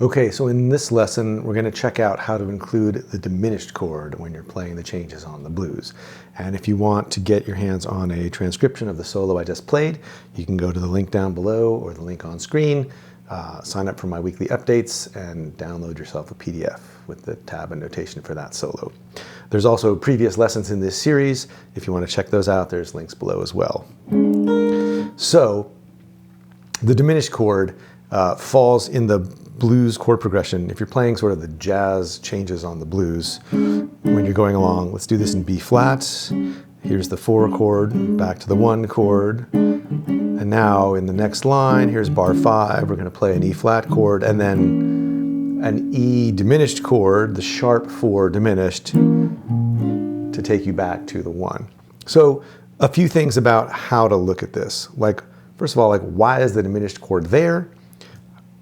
Okay, so in this lesson, we're going to check out how to include the diminished chord when you're playing the changes on the blues. And if you want to get your hands on a transcription of the solo I just played, you can go to the link down below or the link on screen, sign up for my weekly updates, and download yourself a PDF with the tab and notation for that solo. There's also previous lessons in this series. If you want to check those out, there's links below as well. So, the diminished chord falls in the blues chord progression. If you're playing sort of the jazz changes on the blues, when you're going along, let's do this in B flat. Here's the 4 chord, back to the 1 chord. And now in the next line, here's bar 5, we're going to play an E flat chord, and then an E diminished chord, the sharp 4 diminished, to take you back to the 1. So a few things about how to look at this. Like, first of all, like, why is the diminished chord there?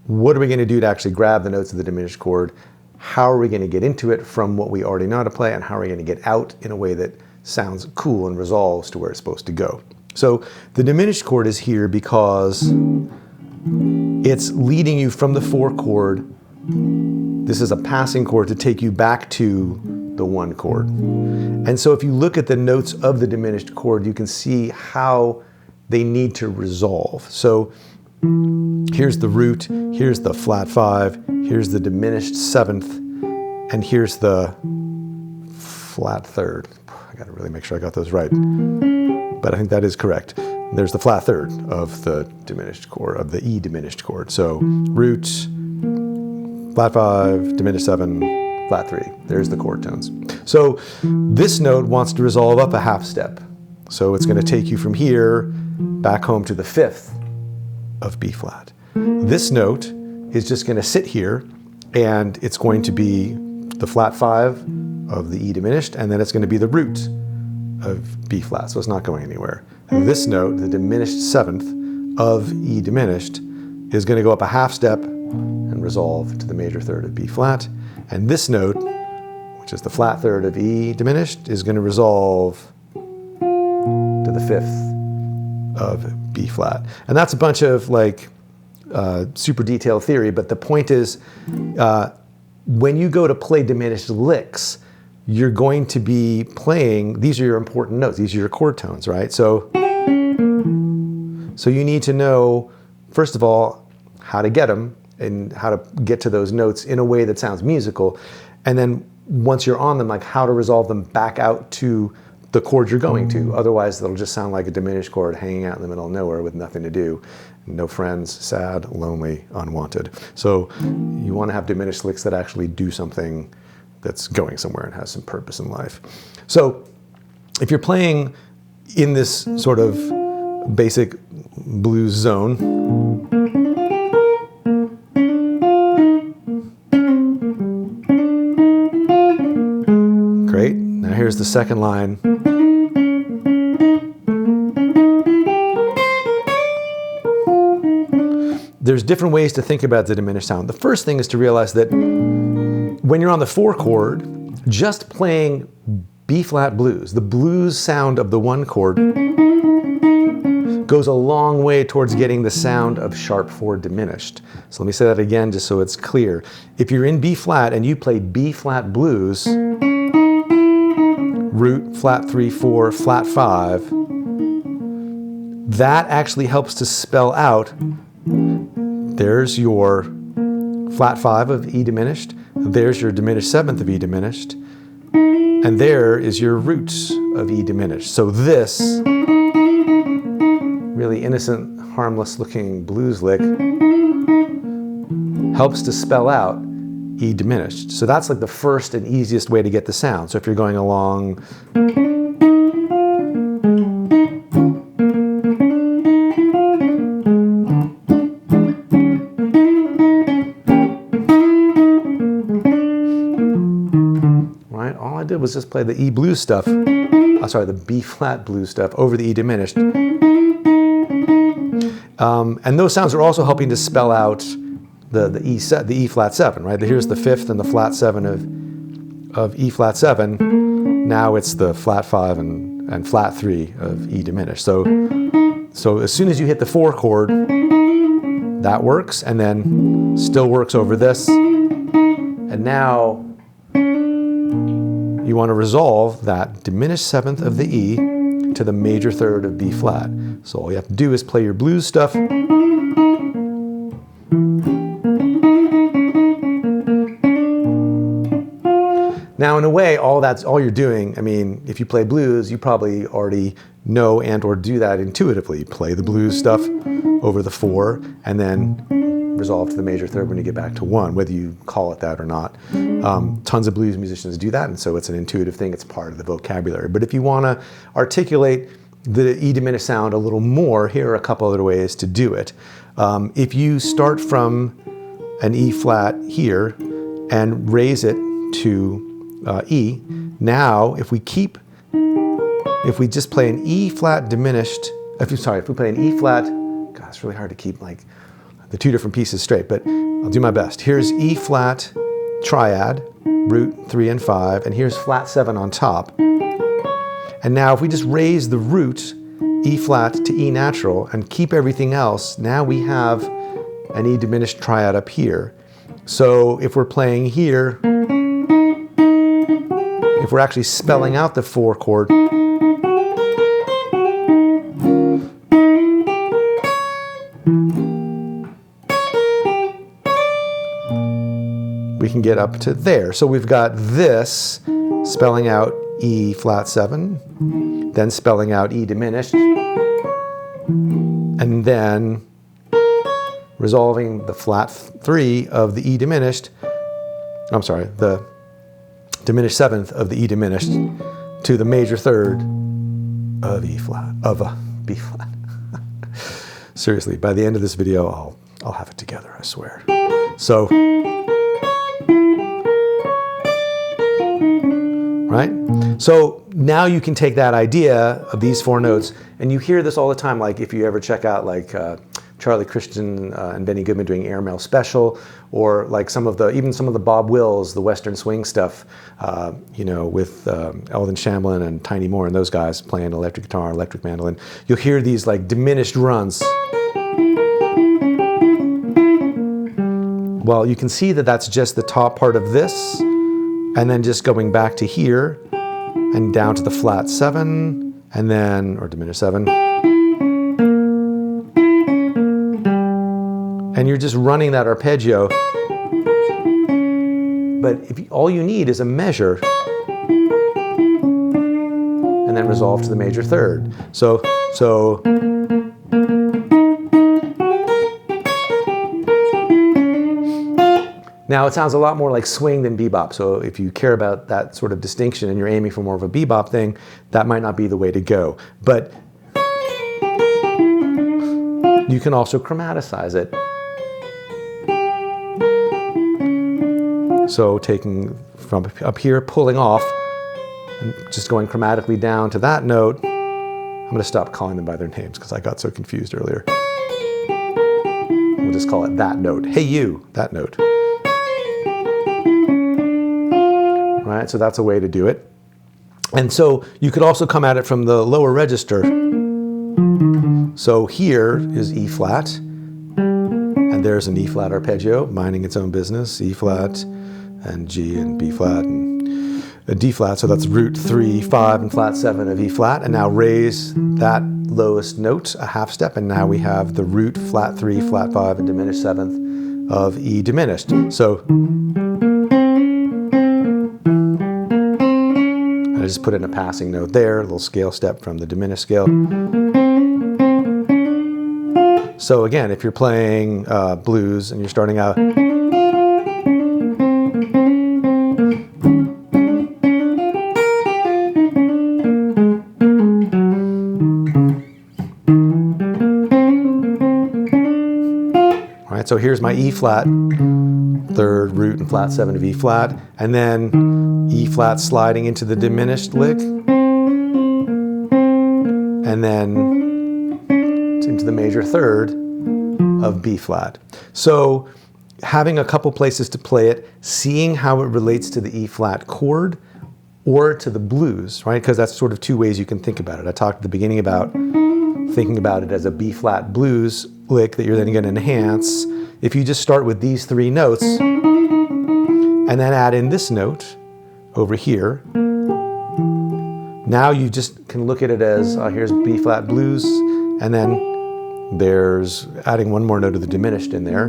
What are we going to do to actually grab the notes of the diminished chord? How are we going to get into it from what we already know how to play? And how are we going to get out in a way that sounds cool and resolves to where it's supposed to go? So the diminished chord is here because it's leading you from the 4 chord. This is a passing chord to take you back to the 1 chord. And so if you look at the notes of the diminished chord, you can see how they need to resolve. So here's the root, here's the flat 5, here's the diminished 7th, and here's the flat 3rd. I gotta really make sure I got those right, but I think that is correct. There's the flat 3rd of the diminished chord, of the E diminished chord. So root, flat 5, diminished 7, flat 3. There's the chord tones. So this note wants to resolve up a half step. So it's gonna take you from here back home to the 5th of B flat. This note is just going to sit here, and it's going to be the flat 5 of the E diminished, and then it's going to be the root of B flat, so it's not going anywhere. And this note, the diminished 7th of E diminished, is going to go up a half step and resolve to the major 3rd of B flat. And this note, which is the flat 3rd of E diminished, is going to resolve to the 5th of B flat. And that's a bunch of like super detailed theory, but the point is when you go to play diminished licks, you're going to be playing, these are your important notes, these are your chord tones, right? So you need to know, first of all, how to get them and how to get to those notes in a way that sounds musical. And then once you're on them, like how to resolve them back out to the chord you're going to. Otherwise, it'll just sound like a diminished chord hanging out in the middle of nowhere with nothing to do. No friends, sad, lonely, unwanted. So you want to have diminished licks that actually do something that's going somewhere and has some purpose in life. So if you're playing in this sort of basic blues zone, great. Now here's the second line. There's different ways to think about the diminished sound. The first thing is to realize that when you're on the 4 chord, just playing B flat blues, the blues sound of the 1 chord, goes a long way towards getting the sound of sharp 4 diminished. So let me say that again just so it's clear. If you're in B flat and you play B flat blues, root, flat 3, 4, flat 5, that actually helps to spell out, there's your flat 5 of E diminished, there's your diminished 7th of E diminished, and there is your root of E diminished. So this really innocent, harmless looking blues lick helps to spell out E diminished. So that's like the first and easiest way to get the sound. So if you're going along, right, all I did was just play the E blues stuff, the B flat blues stuff over the E diminished. And those sounds are also helping to spell out the E flat 7, right? Here's the 5th and the flat 7 of E flat 7. Now it's the flat 5 and flat 3 of E diminished. So as soon as you hit the 4 chord, that works, and then still works over this. And now you want to resolve that diminished seventh of the E to the major third of B flat. So all you have to do is play your blues stuff. Now, in a way, all you're doing, I mean, if you play blues, you probably already know and or do that intuitively. Play the blues stuff over the 4 and then resolve to the major third when you get back to 1, whether you call it that or not. Tons of blues musicians do that, and so it's an intuitive thing. It's part of the vocabulary. But if you want to articulate the E diminished sound a little more, here are a couple other ways to do it. If you start from an E flat here and raise it to E, now if we just play an E flat diminished, if we play an E flat, God, it's really hard to keep like the two different pieces straight, but I'll do my best. Here's E flat triad, root 3 and 5, and here's flat 7 on top. And now if we just raise the root, E flat to E natural, and keep everything else, now we have an E diminished triad up here. So if we're playing here, if we're actually spelling out the 4 chord, we can get up to there. So we've got this spelling out E flat 7, then spelling out E diminished, and then resolving the flat 3 of the E diminished, I'm sorry, the diminished 7th of the E diminished to the major third of E flat, of a B flat. Seriously, by the end of this video, I'll have it together, I swear. So, right? So now you can take that idea of these 4 notes, and you hear this all the time, like if you ever check out like Charlie Christian and Benny Goodman doing Airmail Special, or like even some of the Bob Wills, the Western swing stuff, you know, with Eldon Shamblin and Tiny Moore and those guys playing electric guitar, electric mandolin. You'll hear these like diminished runs. Well, you can see that that's just the top part of this, and then just going back to here and down to the flat 7, and then, or diminished 7. And you're just running that arpeggio. But all you need is a measure, and then resolve to the major third. So now it sounds a lot more like swing than bebop. So if you care about that sort of distinction and you're aiming for more of a bebop thing, that might not be the way to go. But you can also chromaticize it. So taking from up here, pulling off, and just going chromatically down to that note. I'm going to stop calling them by their names because I got so confused earlier. We'll just call it that note. Hey you, that note. Right, so that's a way to do it. And so you could also come at it from the lower register. So here is E flat, and there's an E flat arpeggio, minding its own business, E flat, and G and B flat and a D flat, so that's root 3, 5, and flat 7 of E flat, and now raise that lowest note a half step, and now we have the root, flat 3, flat 5, and diminished 7th of E diminished. So I just put in a passing note there, a little scale step from the diminished scale. So again, if you're playing blues and you're starting out, so here's my E flat, 3rd, root, and flat 7 of E flat, and then E flat sliding into the diminished lick, and then into the major 3rd of B flat. So having a couple places to play it, seeing how it relates to the E flat chord or to the blues, right? Because that's sort of 2 ways you can think about it. I talked at the beginning about thinking about it as a B flat blues lick that you're then going to enhance, if you just start with these 3 notes and then add in this note over here, now you just can look at it as here's B flat blues, and then there's adding one more note of the diminished in there.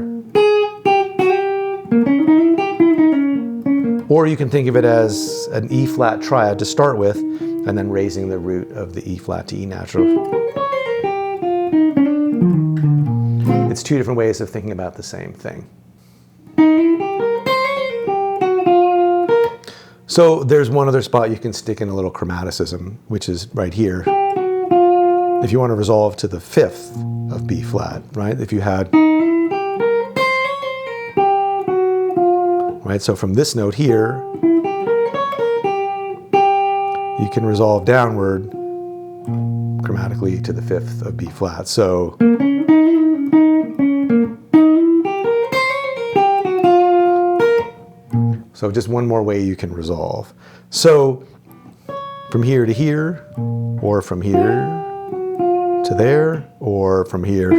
Or you can think of it as an E flat triad to start with, and then raising the root of the E flat to E natural. It's 2 different ways of thinking about the same thing. So there's one other spot you can stick in a little chromaticism, which is right here. If you want to resolve to the 5th of B flat, right? If you had, right? So from this note here, you can resolve downward chromatically to the 5th of B flat. So just one more way you can resolve. So from here to here, or from here to there, or from here,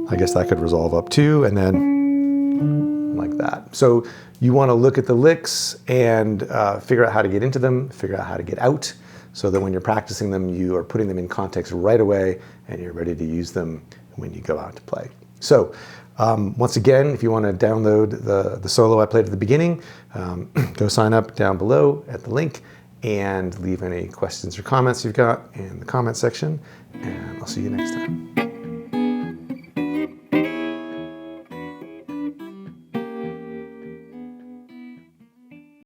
I guess that could resolve up too, and then like that. So you want to look at the licks and figure out how to get into them, figure out how to get out, so that when you're practicing them, you are putting them in context right away and you're ready to use them when you go out to play. So once again, if you want to download the solo I played at the beginning, go sign up down below at the link and leave any questions or comments you've got in the comment section, and I'll see you next time.